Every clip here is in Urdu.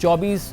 24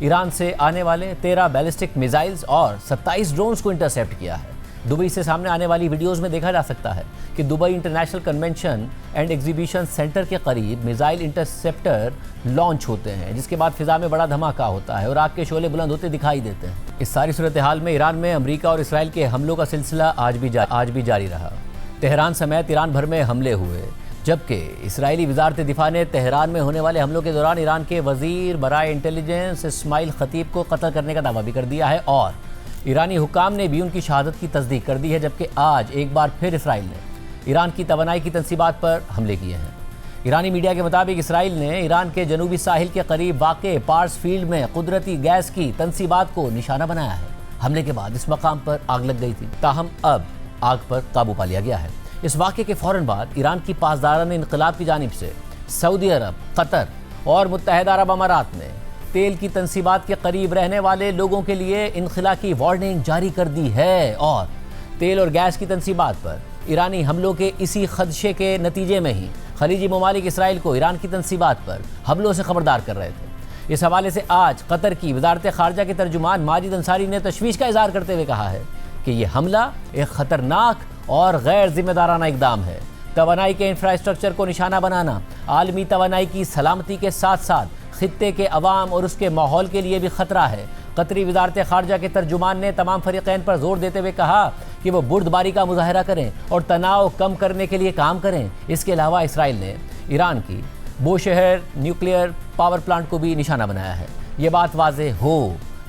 ایران سے آنے والے 13 بیلسٹک میزائلز اور 27 ڈرونز کو انٹرسیپٹ کیا ہے۔ دبئی سے سامنے آنے والی ویڈیوز میں دیکھا جا سکتا ہے کہ Dubai international convention and exhibition centre کے قریب میزائل انٹرسیپٹر لانچ ہوتے ہیں، جس کے بعد فضا میں بڑا دھماکہ ہوتا ہے اور آگ کے شعلے بلند ہوتے دکھائی دیتے ہیں۔ اس ساری صورتحال میں ایران میں امریکہ اور اسرائیل کے حملوں کا سلسلہ آج بھی جاری رہا۔ تہران سمیت ایران بھر میں حملے ہوئے، جبکہ اسرائیلی وزارت دفاع نے تہران میں ہونے والے حملوں کے دوران ایران کے وزیر برائے انٹیلیجنس اسماعیل خطیب کو قتل کرنے کا دعویٰ بھی کر دیا ہے اور ایرانی حکام نے بھی ان کی شہادت کی تصدیق کر دی ہے، جبکہ آج ایک بار پھر اسرائیل نے ایران کی توانائی کی تنصیبات پر حملے کیے ہیں۔ ایرانی میڈیا کے مطابق اسرائیل نے ایران کے جنوبی ساحل کے قریب واقع پارس فیلڈ میں قدرتی گیس کی تنصیبات کو نشانہ بنایا ہے۔ حملے کے بعد اس مقام پر آگ لگ گئی تھی، تاہم اب آگ پر قابو پا لیا گیا ہے۔ اس واقعے کے فوراً بعد ایران کی پاسداران انقلاب کی جانب سے سعودی عرب، قطر اور متحدہ عرب امارات نے تیل کی تنصیبات کے قریب رہنے والے لوگوں کے لیے انخلا کی وارننگ جاری کر دی ہے اور تیل اور گیس کی تنصیبات پر ایرانی حملوں کے اسی خدشے کے نتیجے میں ہی خلیجی ممالک اسرائیل کو ایران کی تنصیبات پر حملوں سے خبردار کر رہے تھے۔ اس حوالے سے آج قطر کی وزارت خارجہ کے ترجمان ماجد انصاری نے تشویش کا اظہار کرتے ہوئے کہا ہے کہ یہ حملہ ایک خطرناک اور غیر ذمہ دارانہ اقدام ہے۔ توانائی کے انفراسٹرکچر کو نشانہ بنانا عالمی توانائی کی سلامتی کے ساتھ ساتھ خطے کے عوام اور اس کے ماحول کے لیے بھی خطرہ ہے۔ قطری وزارت خارجہ کے ترجمان نے تمام فریقین پر زور دیتے ہوئے کہا کہ وہ بردباری کا مظاہرہ کریں اور تناؤ کم کرنے کے لیے کام کریں۔ اس کے علاوہ اسرائیل نے ایران کی بوشہر نیوکلیئر پاور پلانٹ کو بھی نشانہ بنایا ہے۔ یہ بات واضح ہو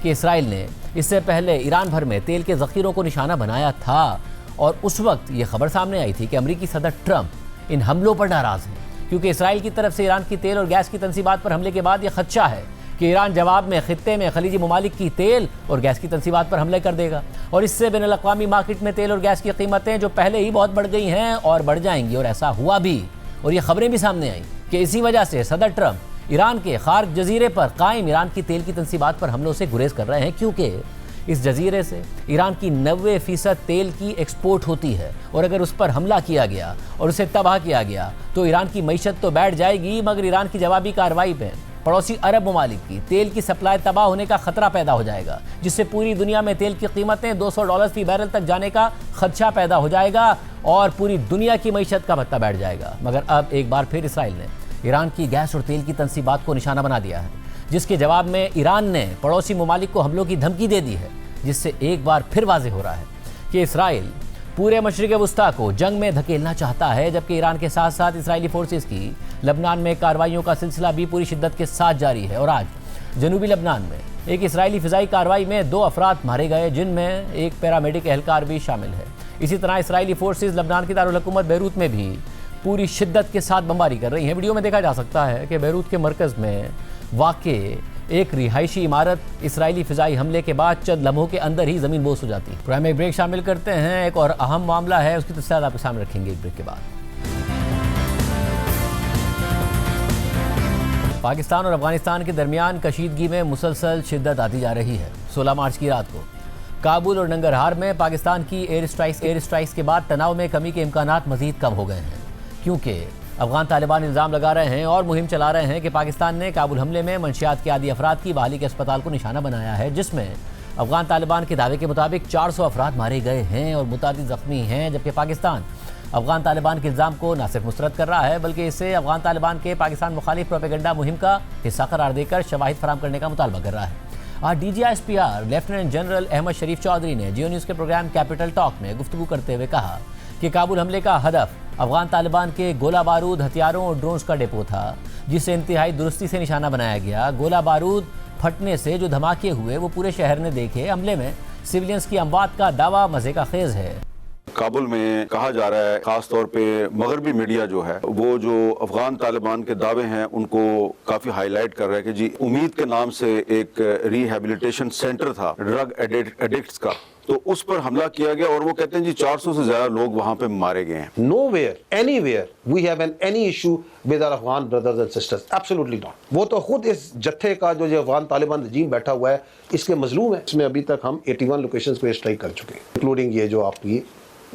کہ اسرائیل نے اس سے پہلے ایران بھر میں تیل کے ذخیروں کو نشانہ بنایا تھا اور اس وقت یہ خبر سامنے آئی تھی کہ امریکی صدر ٹرمپ ان حملوں پر ناراض ہیں، کیونکہ اسرائیل کی طرف سے ایران کی تیل اور گیس کی تنصیبات پر حملے کے بعد یہ خدشہ ہے کہ ایران جواب میں خطے میں خلیجی ممالک کی تیل اور گیس کی تنصیبات پر حملے کر دے گا اور اس سے بین الاقوامی مارکیٹ میں تیل اور گیس کی قیمتیں جو پہلے ہی بہت بڑھ گئی ہیں اور بڑھ جائیں گی، اور ایسا ہوا بھی اور یہ خبریں بھی سامنے آئیں کہ اسی وجہ سے صدر ٹرمپ ایران کے خارق جزیرے پر قائم ایران کی تیل کی تنصیبات پر حملوں سے گریز کر رہے ہیں، کیونکہ اس جزیرے سے ایران کی 90% تیل کی ایکسپورٹ ہوتی ہے اور اگر اس پر حملہ کیا گیا اور اسے تباہ کیا گیا تو ایران کی معیشت تو بیٹھ جائے گی، مگر ایران کی جوابی کارروائی پہ پڑوسی عرب ممالک کی تیل کی سپلائی تباہ ہونے کا خطرہ پیدا ہو جائے گا، جس سے پوری دنیا میں تیل کی قیمتیں $200 فی بیرل تک جانے کا خدشہ پیدا ہو جائے گا اور پوری دنیا کی معیشت کا بھتہ بیٹھ جائے گا۔ مگر اب ایک بار پھر اسرائیل نے ایران کی گیس اور تیل کی تنصیبات کو نشانہ بنا دیا ہے، جس کے جواب میں ایران نے پڑوسی ممالک کو حملوں کی دھمکی دے دی ہے، جس سے ایک بار پھر واضح ہو رہا ہے کہ اسرائیل پورے مشرق وسطیٰ کو جنگ میں دھکیلنا چاہتا ہے، جبکہ ایران کے ساتھ ساتھ اسرائیلی فورسز کی لبنان میں کارروائیوں کا سلسلہ بھی پوری شدت کے ساتھ جاری ہے اور آج جنوبی لبنان میں ایک اسرائیلی فضائی کارروائی میں 2 افراد مارے گئے، جن میں ایک پیرامیڈک اہلکار بھی شامل ہے۔ اسی طرح اسرائیلی فورسز لبنان کی دارالحکومت بیروت میں بھی پوری شدت کے ساتھ بمباری کر رہی ہیں۔ ویڈیو میں دیکھا جا سکتا ہے کہ بیروت کے مرکز میں واقع ایک رہائشی عمارت اسرائیلی فضائی حملے کے بعد چند لمحوں کے اندر ہی زمین بوس ہو جاتی ہے۔ پروگرام میں ایک بریک شامل کرتے ہیں، ایک اور اہم معاملہ ہے، اس کی تفصیلات آپ کے سامنے رکھیں گے ایک بریک کے بعد۔ پاکستان اور افغانستان کے درمیان کشیدگی میں مسلسل شدت آتی جا رہی ہے۔ 16 مارچ کی رات کو کابل اور ننگرہار میں پاکستان کی ایئر اسٹرائکس کے بعد تناؤ میں کمی کے امکانات مزید کم ہو گئے ہیں، کیونکہ افغان طالبان الزام لگا رہے ہیں اور مہم چلا رہے ہیں کہ پاکستان نے کابل حملے میں منشیات کے عادی افراد کی بحالی کے اسپتال کو نشانہ بنایا ہے، جس میں افغان طالبان کے دعوے کے مطابق 400 افراد مارے گئے ہیں اور متعدد زخمی ہیں، جبکہ پاکستان افغان طالبان کے الزام کو نہ صرف مسترد کر رہا ہے بلکہ اسے افغان طالبان کے پاکستان مخالف پروپیگنڈا مہم کا حصہ قرار دے کر شواہد فراہم کرنے کا مطالبہ کر رہا ہے۔ آج D G I S P R lieutenant general Ahmed Sharif Chaudhry نے جیو نیوز کے پروگرام کیپٹل ٹاک میں گفتگو کرتے ہوئے کہا کہ کابل حملے کا ہدف افغان طالبان کے گولہ بارود، ہتھیاروں اور ڈرونز کا ڈپو تھا، جسے انتہائی درستی سے نشانہ بنایا گیا۔ گولہ بارود پھٹنے سے جو دھماکے ہوئے وہ پورے شہر نے دیکھے۔ حملے میں سویلینز کی اموات کا دعویٰ مزے کا خیز ہے۔ کابل میں کہا جا رہا ہے، خاص طور پہ مغربی میڈیا جو ہے وہ جو افغان طالبان کے دعوے ہیں ان کو کافی ہائی لائٹ کر رہا ہے کہ جی امید کے نام سے ایک ریہیبلیٹیشن سینٹر تھا ڈرگ ایڈکٹس کا، تو اس پر حملہ کیا گیا اور وہ کہتے ہیں جی 400 سے زیادہ لوگ وہاں پہ مارے گئے ہیں۔ Nowhere, anywhere, we have any issue with our Afghan brothers and sisters. Absolutely not. وہ تو خود اس جتھے کا جو افغان طالبان رجیم بیٹھا ہوا ہے اس کے مظلوم ہے۔ اس میں ابھی تک ہم 81 لوکیشنز پہ اسٹرائک کر چکے ہیں، انکلوڈنگ یہ جو آپ کی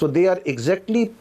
so they are exactly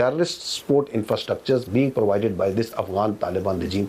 terrorist support infrastructures being provided by this Afghan Taliban regime.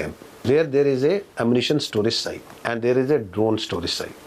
camp, where there is a ammunition storage site and there is a drone storage site.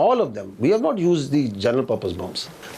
All of them. We have not used the general purpose bombs.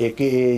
AKA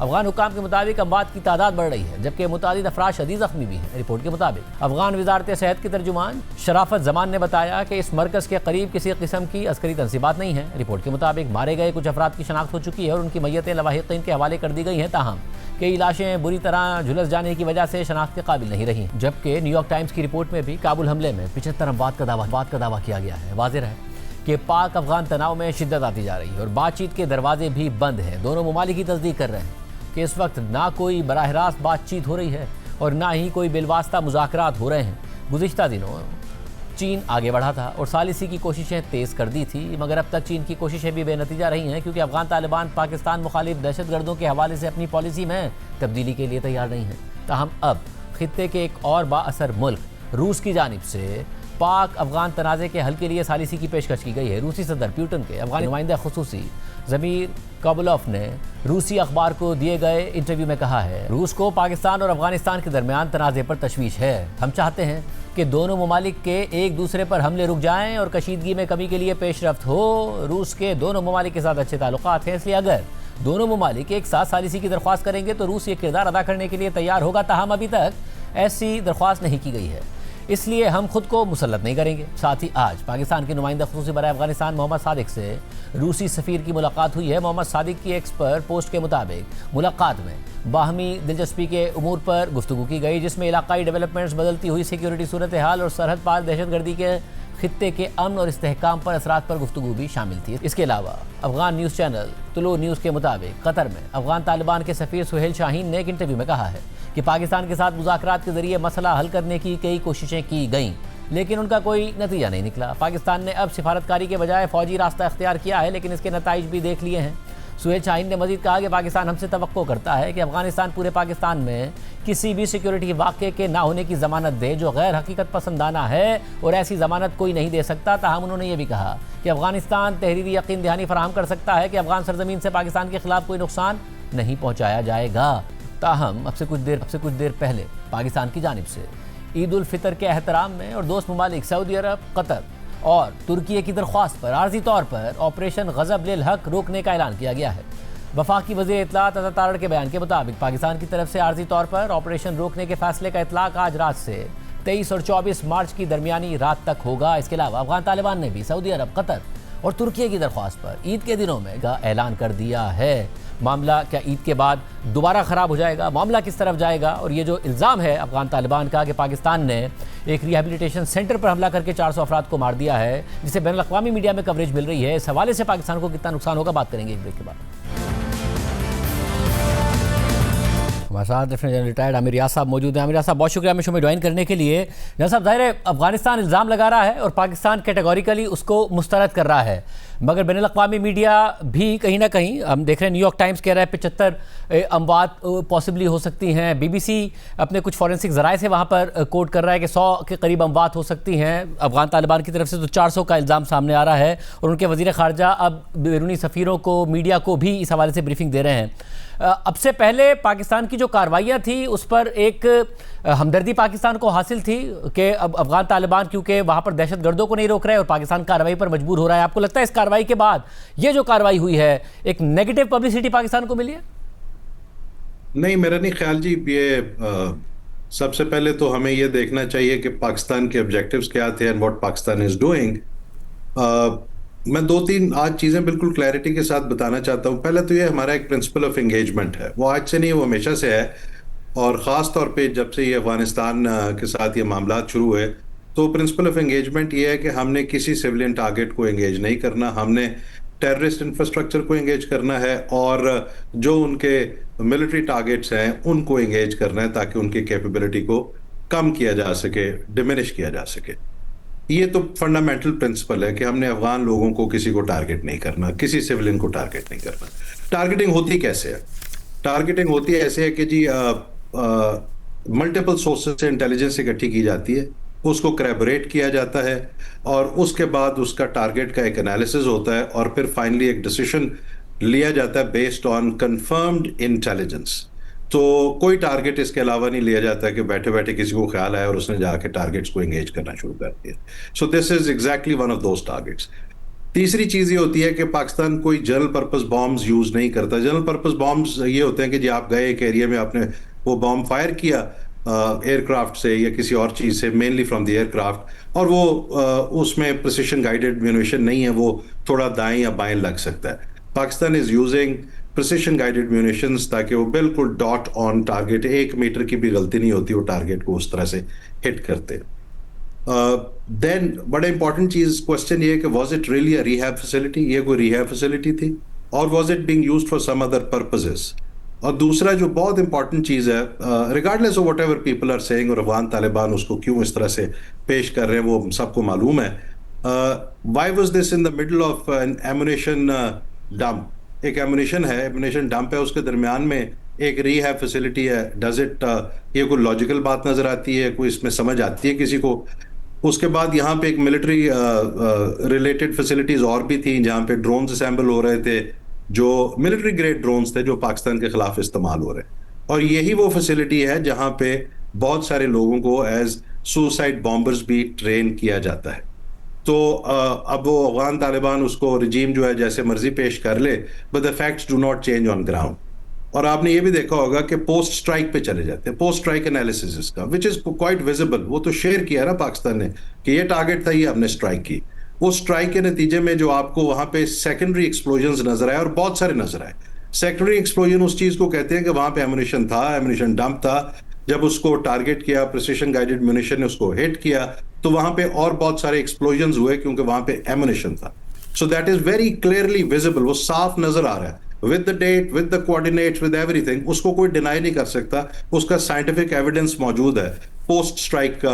Afghan حکام کے مطابق اموات کی تعداد بڑھ رہی ہے جبکہ متعدد افراد شدید زخمی بھی ہیں۔ رپورٹ کے مطابق افغان وزارت صحت کے ترجمان شرافت زمان نے بتایا کہ اس مرکز کے قریب کسی قسم کی عسکری تنصیبات نہیں ہیں۔ رپورٹ کے مطابق مارے گئے کچھ افراد کی شناخت ہو چکی ہے اور ان کی میتیں لواحقین کے حوالے کر دی گئی ہیں، تاہم کئی لاشیں بری طرح جھلس جانے کی وجہ سے شناخت کے قابل نہیں رہی، جبکہ نیو یارک ٹائمز کی رپورٹ میں بھی کابل حملے میں 75 اموات کا دعویٰ کیا گیا ہے۔ واضح ہے کہ پاک افغان تناؤ میں شدت آتی جا رہی ہے اور بات چیت کے دروازے بھی بند ہیں۔ دونوں ممالک کی تصدیق کر رہے ہیں کہ اس وقت نہ کوئی براہ راست بات چیت ہو رہی ہے اور نہ ہی کوئی بالواسطہ مذاکرات ہو رہے ہیں۔ گزشتہ دنوں چین آگے بڑھا تھا اور ثالثی کی کوششیں تیز کر دی تھی، مگر اب تک چین کی کوششیں بھی بے نتیجہ رہی ہیں کیونکہ افغان طالبان پاکستان مخالف دہشت گردوں کے حوالے سے اپنی پالیسی میں تبدیلی کے لیے تیار نہیں ہیں۔ تاہم اب خطے کے ایک اور با اثر ملک روس کی جانب سے پاک افغان تنازع کے حل کے لیے ثالثی کی پیشکش کی گئی ہے۔ روسی صدر پیوٹن کے افغان نمائندہ خصوصی ضمیر کابلوف نے روسی اخبار کو دیے گئے انٹرویو میں کہا ہے، روس کو پاکستان اور افغانستان کے درمیان تنازع پر تشویش ہے۔ ہم چاہتے ہیں کہ دونوں ممالک کے ایک دوسرے پر حملے رک جائیں اور کشیدگی میں کمی کے لیے پیش رفت ہو۔ روس کے دونوں ممالک کے ساتھ اچھے تعلقات ہیں، اس لیے اگر دونوں ممالک ایک ساتھ ثالثی کی درخواست کریں گے تو روس یہ کردار ادا کرنے کے لیے تیار ہوگا، تاہم ابھی تک ایسی درخواست نہیں کی گئی ہے، اس لیے ہم خود کو مسلط نہیں کریں گے۔ ساتھ ہی آج پاکستان کے نمائندہ خصوصی برائے افغانستان محمد صادق سے روسی سفیر کی ملاقات ہوئی ہے۔ محمد صادق کی ایکس پر پوسٹ کے مطابق ملاقات میں باہمی دلچسپی کے امور پر گفتگو کی گئی، جس میں علاقائی ڈیولپمنٹس، بدلتی ہوئی سیکیورٹی صورتحال اور سرحد پار دہشت گردی کے خطے کے امن اور استحکام پر اثرات پر گفتگو بھی شامل تھی۔ اس کے علاوہ افغان نیوز چینل طلوع نیوز کے مطابق قطر میں افغان طالبان کے سفیر سہیل شاہین نے ایک انٹرویو میں کہا ہے کہ پاکستان کے ساتھ مذاکرات کے ذریعے مسئلہ حل کرنے کی کئی کوششیں کی گئیں لیکن ان کا کوئی نتیجہ نہیں نکلا۔ پاکستان نے اب سفارتکاری کے بجائے فوجی راستہ اختیار کیا ہے لیکن اس کے نتائج بھی دیکھ لیے ہیں۔ سہیل شاہین نے مزید کہا کہ پاکستان ہم سے توقع کرتا ہے کہ افغانستان پورے پاکستان میں کسی بھی سیکیورٹی واقعے کے نہ ہونے کی ضمانت دے جو غیر حقیقت پسندانہ ہے، اور ایسی ضمانت کوئی نہیں دے سکتا۔ تاہم انہوں نے یہ بھی کہا کہ افغانستان تحریری یقین دہانی فراہم کر سکتا ہے کہ افغان سرزمین سے پاکستان کے خلاف کوئی نقصان نہیں پہنچایا جائے گا۔ تاہم اب سے کچھ دیر پہلے پاکستان کی جانب سے عید الفطر کے احترام میں اور دوست ممالک سعودی عرب، قطر اور ترکیے کی درخواست پر عارضی طور پر آپریشن غضب للحق روکنے کا اعلان کیا گیا ہے۔ وفاقی وزیر اطلاعات عطا تارڑ کے بیان کے مطابق پاکستان کی طرف سے عارضی طور پر آپریشن روکنے کے فیصلے کا اطلاق آج رات سے 23 اور 24 مارچ کی درمیانی رات تک ہوگا۔ اس کے علاوہ افغان طالبان نے بھی سعودی عرب، قطر اور ترکیے کی درخواست پر عید کے دنوں میں کا اعلان کر دیا ہے۔ معاملہ کیا عید کے بعد دوبارہ خراب ہو جائے گا؟ معاملہ کس طرف جائے گا؟ اور یہ جو الزام ہے افغان طالبان کا کہ پاکستان نے ایک ریہیبلیٹیشن سینٹر پر حملہ کر کے 400 افراد کو مار دیا ہے، جسے بین الاقوامی میڈیا میں کوریج مل رہی ہے، اس حوالے سے پاکستان کو کتنا نقصان ہوگا، بات کریں گے ایک بریک کے بعد۔ ہمارے ساتھ لیفٹیننٹ جنرل ریٹائرڈ عامر ریاض صاحب موجود ہیں۔ عامر ریاض صاحب بہت شکریہ ہمیں شو میں جوائن کرنے کے لیے۔ جنرل صاحب، ظاہر ہے افغانستان الزام لگا رہا ہے اور پاکستان کیٹیگوریکلی اس کو مسترد کر رہا ہے، مگر بین الاقوامی میڈیا بھی کہیں نہ کہیں ہم دیکھ رہے ہیں، نیو یارک ٹائمز کہہ رہا ہے 75 اموات پاسبلی ہو سکتی ہیں، بی بی سی اپنے کچھ فورنسک ذرائع سے وہاں پر کوٹ کر رہا ہے کہ 100 کے قریب اموات ہو سکتی ہیں۔ افغان طالبان کی طرف سے تو 400 کا الزام سامنے آ رہا ہے اور ان کے وزیر خارجہ اب بیرونی سفیروں کو، میڈیا کو بھی اس حوالے سے بریفنگ دے رہے ہیں۔ اب سے پہلے پاکستان کی جو کارروائیاں تھیں اس پر ایک ہمدردی پاکستان کو حاصل تھی کہ اب افغان طالبان کیونکہ وہاں پر دہشت گردوں کو نہیں روک رہے اور پاکستان کارروائی پر مجبور ہو رہا ہے۔ آپ کو لگتا ہے اس کارروائی کے بعد یہ جو کارروائی ہوئی ہے ایک نیگیٹو پبلسٹی پاکستان کو ملی ہے؟ نہیں، میرا نہیں خیال جی۔ یہ سب سے پہلے تو ہمیں یہ دیکھنا چاہیے کہ پاکستان کے آبجیکٹیوز کیا تھے and what Pakistan is doing. میں 2-3 آج چیزیں بالکل کلیئرٹی کے ساتھ بتانا چاہتا ہوں۔ پہلے تو یہ ہمارا ایک پرنسپل آف انگیجمنٹ ہے، وہ آج سے نہیں، وہ ہمیشہ سے ہے، اور خاص طور پہ جب سے یہ افغانستان کے ساتھ یہ معاملات شروع ہوئے تو پرنسپل آف انگیجمنٹ یہ ہے کہ ہم نے کسی سویلین ٹارگیٹ کو انگیج نہیں کرنا، ہم نے ٹیررسٹ انفراسٹرکچر کو انگیج کرنا ہے اور جو ان کے ملٹری ٹارگیٹس ہیں ان کو انگیج کرنا ہے تاکہ ان کی کیپیبلٹی کو کم کیا جا سکے، ڈیمینش کیا جا سکے۔ یہ تو فنڈامنٹل پرنسپل ہے کہ ہم نے افغان لوگوں کو کسی کو ٹارگیٹ نہیں کرنا، کسی سویلین کو ٹارگیٹ نہیں کرنا۔ ٹارگیٹنگ ہوتی کیسے ہے؟ ٹارگیٹنگ ہوتی ہے ایسے ہے کہ جی ملٹیپل سورسز سے انٹیلیجنس اکٹھی کی جاتی ہے، اس کو کریبوریٹ کیا جاتا ہے اور اس کے بعد اس کا ٹارگیٹ کا ایک انالیسز ہوتا ہے اور پھر فائنلی ایک ڈیسیشن لیا جاتا ہے بیسڈ آن کنفرمڈ انٹیلیجنس۔ تو کوئی ٹارگیٹ اس کے علاوہ نہیں لیا جاتا کہ بیٹھے بیٹھے کسی کو خیال آیا اور اس نے جا کے ٹارگیٹس کو انگیج کرنا شروع کر دیا۔ So this is exactly one of those targets. تیسری چیز یہ ہوتی ہے کہ پاکستان کوئی جنرل پرپز بامز یوز نہیں کرتا. جنرل پرپز بامز یہ ہوتے ہیں کہ جی آپ گئے ایک ایریا میں, آپ نے وہ بام فائر کیا ایئر کرافٹ سے یا کسی اور چیز سے, mainly from the aircraft, اور وہ اس میں پریسیشن گائیڈڈ میونیشن نہیں ہے, وہ تھوڑا دائیں یا بائیں لگ سکتا ہے. Pakistan is using precision guided munitions تاکہ وہ بالکل ڈاٹ آن ٹارگیٹ, 1 میٹر کی بھی غلطی نہیں ہوتی, وہ ٹارگیٹ کو اس طرح سے ہٹ کرتے. دین بڑا امپورٹنٹ چیز کوشچن یہ ہے کہ was it really a rehab facility, یہ کوئی ریہیب فیسلٹی تھی, اور was it being used for some other purposes. اور دوسرا جو بہت امپورٹنٹ چیز ہے, regardless of whatever people are seeing, اور افغان طالبان اس کو کیوں اس طرح سے پیش کر رہے ہیں وہ سب کو معلوم ہے, why was this in the middle of an ammunition dump. ایک ایمونیشن ہے, ایمونیشن ڈمپ ہے, اس کے درمیان میں ایک ریہیب فیسلٹی ہے. ڈز اٹ, یہ کوئی لاجیکل بات نظر آتی ہے, کوئی اس میں سمجھ آتی ہے کسی کو؟ اس کے بعد یہاں پہ ایک ملٹری ریلیٹڈ فیسلٹیز اور بھی تھیں جہاں پہ ڈرونز اسمبل ہو رہے تھے, جو ملٹری گریڈ ڈرونز تھے جو پاکستان کے خلاف استعمال ہو رہے ہیں. اور یہی وہ فیسلٹی ہے جہاں پہ بہت سارے لوگوں کو ایز سوسائڈ بامبرز بھی ٹرین کیا جاتا ہے. تو اب وہ افغان طالبان اس کو رجیم جو ہے جیسے مرضی پیش کر لے, but the facts do not change on ground. اور آپ نے یہ بھی دیکھا ہوگا کہ پوسٹ اسٹرائک پہ چلے جاتے ہیں, پوسٹ اسٹرائک انالیسس اس کا, وچ از کوائٹ ویزیبل. وہ تو شیئر کیا نا پاکستان نے کہ یہ ٹارگیٹ تھا, یہ ہم نے اسٹرائک کی. وہ اسٹرائک کے نتیجے میں جو آپ کو وہاں پہ سیکنڈری ایکسپلوژنز نظر آئے, اور بہت سارے نظر آئے. سیکنڈری ایکسپلوژن اس چیز کو کہتے ہیں کہ وہاں پہ ایمونیشن تھا, ایمونیشن ڈمپ تھا, جب اس کو ٹارگیٹ کیا پریسیشن گائیڈڈ میونیشن نے اس کو ہٹ کیا تو وہاں پہ اور بہت سارے ایکسپلوژنز ہوئے کیونکہ وہاں پہ ایمونیشن تھا. So that is very clearly visible, وہ صاف نظر آ رہا ہے with the date, with the coordinates, with everything. اس کو کوئی ڈینائی نہیں کر سکتا, اس کا سائنٹیفک ایویڈنس موجود ہے. پوسٹ اسٹرائک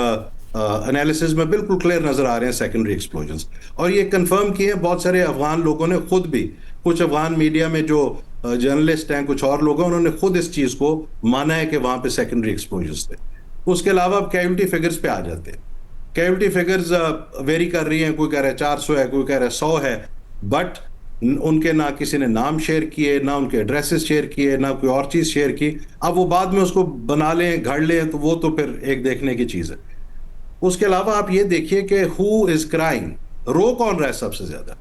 انالیسز میں بالکل کلیئر نظر آ رہے ہیں سیکنڈری ایکسپلوژنس, اور یہ کنفرم کیے ہیں بہت سارے افغان لوگوں نے خود بھی. کچھ افغان میڈیا میں جو جرنلسٹ ہیں, کچھ اور لوگ ہیں, انہوں نے خود اس چیز کو مانا ہے کہ وہاں پہ سیکنڈری ایکسپلوژنس تھے. اس کے علاوہ اب کیجولٹی فگرز پہ آ جاتے ہیں. کیجولٹی فگرز ویری کر رہی ہیں, کوئی کہہ رہا ہے 400 ہے, کوئی کہہ رہا ہے 100 ہے, بٹ ان کے نہ کسی نے نام شیئر کیے, نہ ان کے ایڈریسز شیئر کیے, نہ کوئی اور چیز شیئر کی. اب وہ بعد میں اس کو بنا لیں, گھڑ لیں, تو وہ تو پھر ایک دیکھنے کی چیز ہے. اس کے علاوہ آپ یہ دیکھیے کہ ہو از کرائنگ, رو کون رہا ہے سب سے زیادہ,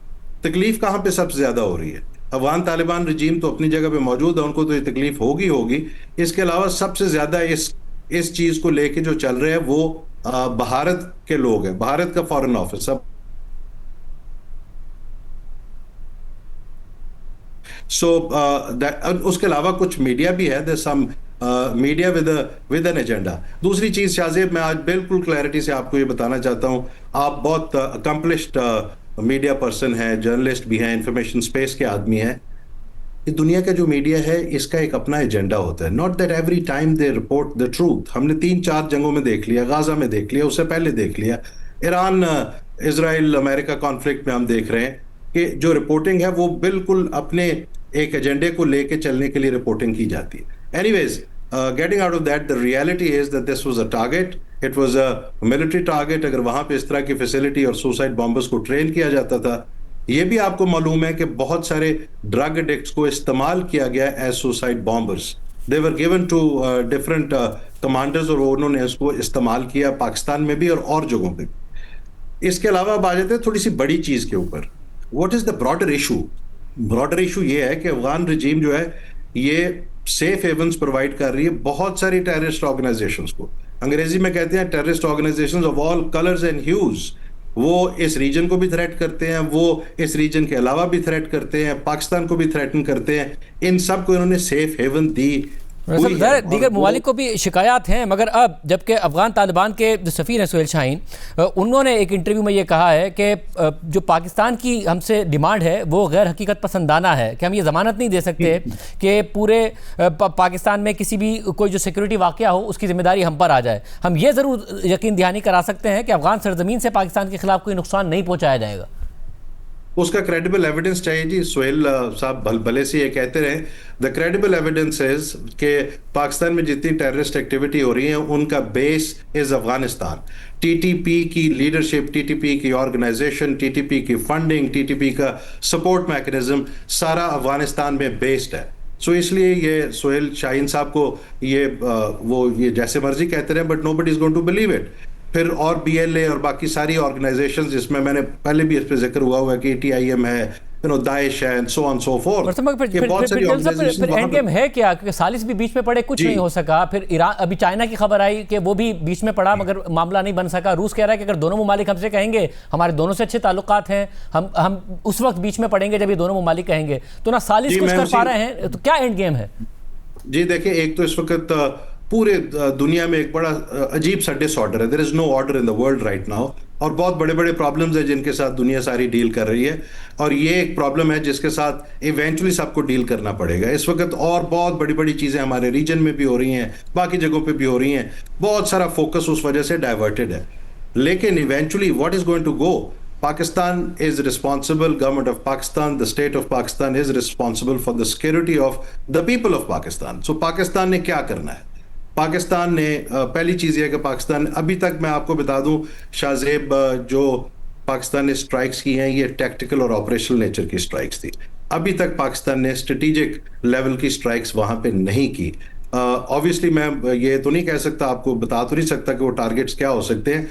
تکلیف کہاں پہ سب سے زیادہ ہو رہی ہے؟ افغان طالبان رجیم تو اپنی جگہ پہ موجود ہے, ان کو تو یہ تکلیف ہوگی. اس کے علاوہ سب سے زیادہ اس چیز کو لے کے جو چل رہے ہیں وہ بھارت کے لوگ ہیں, بھارت کا فارن آفس. سو اس کے علاوہ کچھ میڈیا بھی ہے, سم میڈیا ود این ایجنڈا. دوسری چیز شاہزیب, میں آج بالکل کلیئرٹی سے آپ کو یہ بتانا چاہتا ہوں, آپ بہت اکمپلشڈ میڈیا پرسن ہیں, جرنلسٹ بھی ہیں, انفارمیشن اسپیس کے آدمی ہیں. یہ دنیا کا جو میڈیا ہے اس کا ایک اپنا ایجنڈا ہوتا ہے. Not that every time they report the truth. ہم نے 3-4 جنگوں میں دیکھ لیا, غازہ میں دیکھ لیا, اس سے پہلے دیکھ لیا, ایران اسرائیل امریکہ کانفلکٹ میں ہم دیکھ رہے ہیں کہ جو رپورٹنگ ہے وہ بالکل اپنے ایک ایجنڈے کو لے کے چلنے کے لیے رپورٹنگ کی جاتی ہے. Anyways, getting out of that, the reality is that this was a target, it was a military target. اگر وہاں پہ اس طرح کی فیسلٹی اور سوسائڈ بامبرز کو ٹرین کیا جاتا تھا. یہ بھی آپ کو معلوم ہے کہ بہت سارے ڈرگ ایڈکٹس کو استعمال کیا گیا as suicide bombers. They were given to different commanders, اور انہوں نے اس کو استعمال کیا پاکستان میں بھی اور جگہوں پہ. اس کے علاوہ اب آ جاتے ہیں تھوڑی سی بڑی چیز کے اوپر. What is the broader issue? Broader issue یہ ہے کہ افغان رجیم جو ہے یہ سیف ہیونز پرووائڈ کر رہی ہے بہت ساری ٹیررسٹ آرگنائزیشنز کو. انگریزی میں کہتے ہیں terrorist organizations of all colours and hues. وہ اس ریجن کو بھی تھریٹ کرتے ہیں, وہ اس ریجن کے علاوہ بھی تھریٹ کرتے ہیں, پاکستان کو بھی تھریٹن کرتے ہیں. ان سب کو انہوں نے سیف ہیون دی. دیگر ممالک کو بھی شکایات ہیں, مگر اب جبکہ افغان طالبان کے جو سفیر ہیں سہیل شاہین, انہوں نے ایک انٹرویو میں یہ کہا ہے کہ جو پاکستان کی ہم سے ڈیمانڈ ہے وہ غیر حقیقت پسندانہ ہے, کہ ہم یہ ضمانت نہیں دے سکتے کہ پورے پاکستان میں کسی بھی کوئی جو سیکورٹی واقعہ ہو اس کی ذمہ داری ہم پر آ جائے. ہم یہ ضرور یقین دہانی کرا سکتے ہیں کہ افغان سرزمین سے پاکستان کے خلاف کوئی نقصان نہیں پہنچایا جائے گا. اس کا کریڈیبل ایویڈنس چاہیے جی. سہیل صاحب بھلے سے یہ کہتے رہے, دا کریڈیبل ایویڈنس از کہ پاکستان میں جتنی ٹیررسٹ ایکٹیویٹی ہو رہی ہیں ان کا بیس از افغانستان. ٹی ٹی پی کی لیڈرشپ, ٹی ٹی پی کی آرگنائزیشن, ٹی ٹی پی کی فنڈنگ, ٹی ٹی پی کا سپورٹ میکنزم سارا افغانستان میں بیسڈ ہے. سو اس لیے یہ سہیل شاہین صاحب کو یہ جیسے مرضی کہتے رہے, but nobody is going to believe it. پھر اور BLA اور باقی ساری آرگنائزیشنز جس میں نے پہلے بھی اس پہ ذکر ہوا ہے کہ TIM ہے, داعش ہے, and so on so forth. پھر اینڈ گیم ہے کیا؟ کیونکہ ثالث بھی بیچ میں پڑے, کچھ نہیں ہو سکا. پھر ایران, ابھی چائنا کی خبر آئی کہ وہ بھی بیچ میں پڑا مگر معاملہ نہیں بن سکا. روس کہہ رہا ہے کہ اگر دونوں ممالک ہم سے کہیں گے ہمارے دونوں سے اچھے تعلقات ہیں, ہم اس وقت بیچ میں پڑیں گے جب یہ دونوں ممالک کہیں گے. تو نہ ثالث کچھ کر پا رہے ہیں, تو کیا اینڈ گیم ہے؟ جی دیکھیں, ایک تو اس وقت پورے دنیا میں ایک بڑا عجیب سا ڈس آرڈر ہے. There is no order in the world right now, اور بہت بڑے بڑے پرابلمز ہیں جن کے ساتھ دنیا ساری ڈیل کر رہی ہے, اور یہ ایک پرابلم ہے جس کے ساتھ ایونچولی سب کو ڈیل کرنا پڑے گا. اس وقت اور بہت بڑی بڑی چیزیں ہمارے ریجن میں بھی ہو رہی ہیں, باقی جگہوں پہ بھی ہو رہی ہیں. بہت سارا فوکس اس وجہ سے ڈائیورٹڈ ہے. لیکن eventually what is going to go, Pakistan is responsible, government of Pakistan, the state of Pakistan is responsible for the security of the people of Pakistan. So Pakistan نے کیا کرنا ہے؟ پاکستان نے پہلی چیز یہ کہ پاکستان, ابھی تک میں آپ کو بتا دوں شاہ زیب, جو پاکستان نے سٹرائکس کی ہیں یہ ٹیکٹیکل اور آپریشنل نیچر کی سٹرائکس تھی. ابھی تک پاکستان نے اسٹریٹجک لیول کی سٹرائکس وہاں پہ نہیں کی. آبویسلی میں یہ تو نہیں کہہ سکتا, آپ کو بتا تو نہیں سکتا کہ وہ ٹارگیٹس کیا ہو سکتے ہیں,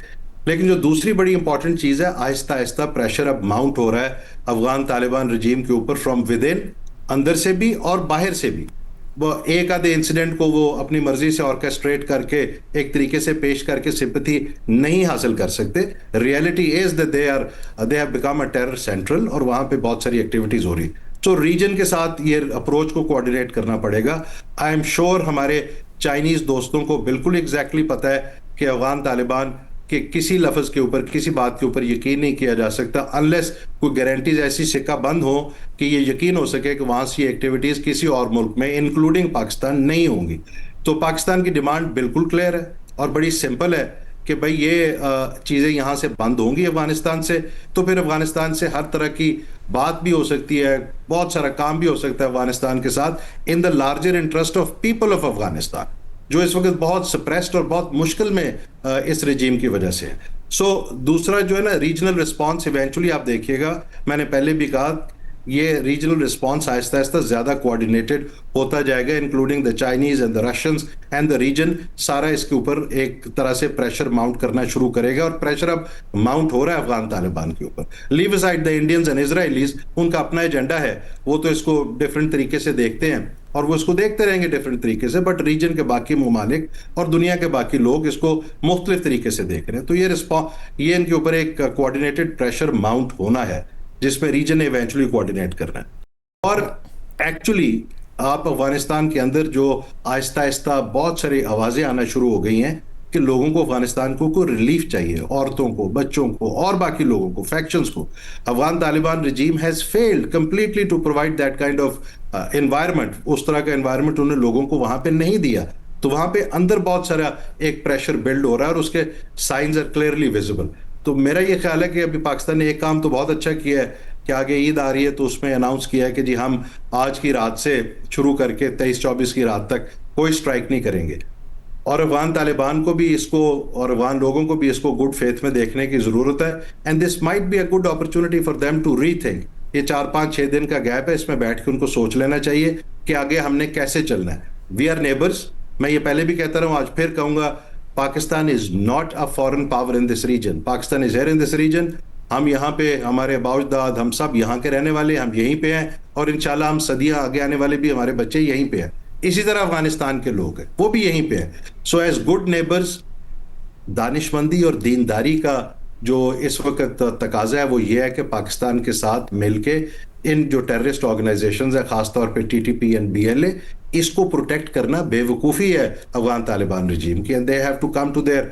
لیکن جو دوسری بڑی امپورٹنٹ چیز ہے, آہستہ آہستہ پریشر اب ماؤنٹ ہو رہا ہے افغان طالبان رجیم کے اوپر, فرام ود ان, اندر سے بھی اور باہر سے بھی. وہ ایک آدھے انسیڈنٹ کو وہ اپنی مرضی سے آرکیسٹریٹ کر کے ایک طریقے سے پیش کر کے سمپتھی نہیں حاصل کر سکتے. Reality is that they have become a terror central, اور وہاں پہ بہت ساری ایکٹیویٹیز ہو رہی. تو ریجن کے ساتھ یہ اپروچ کو کوآرڈینیٹ کرنا پڑے گا. آئی ایم شیور ہمارے چائنیز دوستوں کو بالکل ایگزیکٹلی پتہ ہے کہ افغان طالبان کہ کسی لفظ کے اوپر, کسی بات کے اوپر یقین نہیں کیا جا سکتا انلیس کوئی گارنٹیز ایسی سکہ بند ہو کہ یہ یقین ہو سکے کہ وہاں سے یہ ایکٹیویٹیز کسی اور ملک میں انکلوڈنگ پاکستان نہیں ہوں گی. تو پاکستان کی ڈیمانڈ بالکل کلیئر ہے اور بڑی سمپل ہے کہ بھائی یہ چیزیں یہاں سے بند ہوں گی افغانستان سے, تو پھر افغانستان سے ہر طرح کی بات بھی ہو سکتی ہے, بہت سارا کام بھی ہو سکتا ہے افغانستان کے ساتھ, in the larger interest of people of Afghanistan, جو اس وقت بہت سپریسڈ اور بہت مشکل میں اس رجیم کی وجہ سے ہے. سو دوسرا جو ہے نا, ریجنل رسپانس ایونچولی آپ دیکھیے گا, میں نے پہلے بھی کہا یہ ریجنل رسپانس آہستہ آہستہ زیادہ کوآرڈینیٹڈ ہوتا جائے گا, including the Chinese and the Russians and the region. سارا اس کے اوپر ایک طرح سے پریشر ماؤنٹ کرنا شروع کرے گا, اور پریشر اب ماؤنٹ ہو رہا ہے افغان طالبان کے اوپر. Leave aside the Indians and Israelis, ان کا اپنا ایجنڈا ہے, وہ تو اس کو ڈفرینٹ طریقے سے دیکھتے ہیں اور وہ اس کو دیکھتے رہیں گے ڈفرینٹ طریقے سے, بٹ ریجن کے باقی ممالک اور دنیا کے باقی لوگ اس کو مختلف طریقے سے دیکھ رہے ہیں. تو یہ ان کے اوپر ایک کوآرڈینیٹڈ پریشر ماؤنٹ ہونا ہے جس میں ریجن نے ایونچولی کوآرڈینیٹ کرنا ہے. اور ایکچولی آپ افغانستان کے اندر جو آہستہ آہستہ بہت ساری آوازیں آنا شروع ہو گئی ہیں کہ لوگوں کو افغانستان کو کوئی ریلیف چاہیے, عورتوں کو, بچوں کو اور باقی لوگوں کو, فیکشنز کو. Afghan Taliban regime has failed completely to provide that kind of environment. اس طرح کا انوائرمنٹ انہوں نے لوگوں کو وہاں پہ نہیں دیا, تو وہاں پہ اندر بہت سارا ایک پریشر بلڈ ہو رہا ہے اور اس کے سائنز آر کلیئرلی ویزیبل. تو میرا یہ خیال ہے کہ ابھی پاکستان نے ایک کام تو بہت اچھا کیا ہے کہ آگے عید آ رہی ہے تو اس میں اناؤنس کیا ہے کہ جی ہم آج کی رات سے شروع کر کے 23-24 کی رات تک کوئی سٹرائک نہیں کریں گے. اور افغان طالبان کو بھی اس کو اور افغان لوگوں کو بھی اس کو گڈ فیتھ میں دیکھنے کی ضرورت ہے, and this might be a good opportunity for them to rethink. یہ 4-5-6 دن کا گیپ ہے, اس میں بیٹھ کے ان کو سوچ لینا چاہیے کہ آگے ہم نے کیسے چلنا ہے. وی آر نیبرز, میں یہ پہلے بھی کہتا رہا ہوں, آج پھر کہوں گا, Pakistan is not a foreign power in this region. Pakistan is here in this region. ہم یہاں پہ, ہمارے باوجداد ہم سب یہاں کے رہنے والے, ہم یہیں پہ ہیں, اور انشاءاللہ ہم صدیاں آگے آنے والے بھی, ہمارے بچے یہیں پہ ہیں. اسی طرح افغانستان کے لوگ ہیں, وہ بھی یہیں پہ ہیں. سو ایز گڈ نیبرز, دانش مندی اور دینداری کا جو اس وقت تقاضا ہے وہ یہ ہے کہ پاکستان کے ساتھ مل کے ان جو ٹیررسٹ آرگنائزیشنز ہیں, خاص طور پہ TTP اینڈ BLA, اس کو پروٹیکٹ کرنا بے وقوفی ہے افغان طالبان رجیم کی. And they have to come to their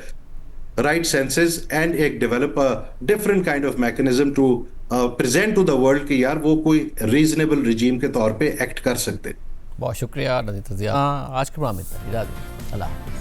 right senses and ایک develop different kind of mechanism to present to the world کہ یار وہ کوئی ریزنیبل رجیم کے طور پہ ایکٹ کر سکتے. بہت شکریہ نذیر تزیہ. آج کے پروگرام میں اتنا, اللہ حافظ.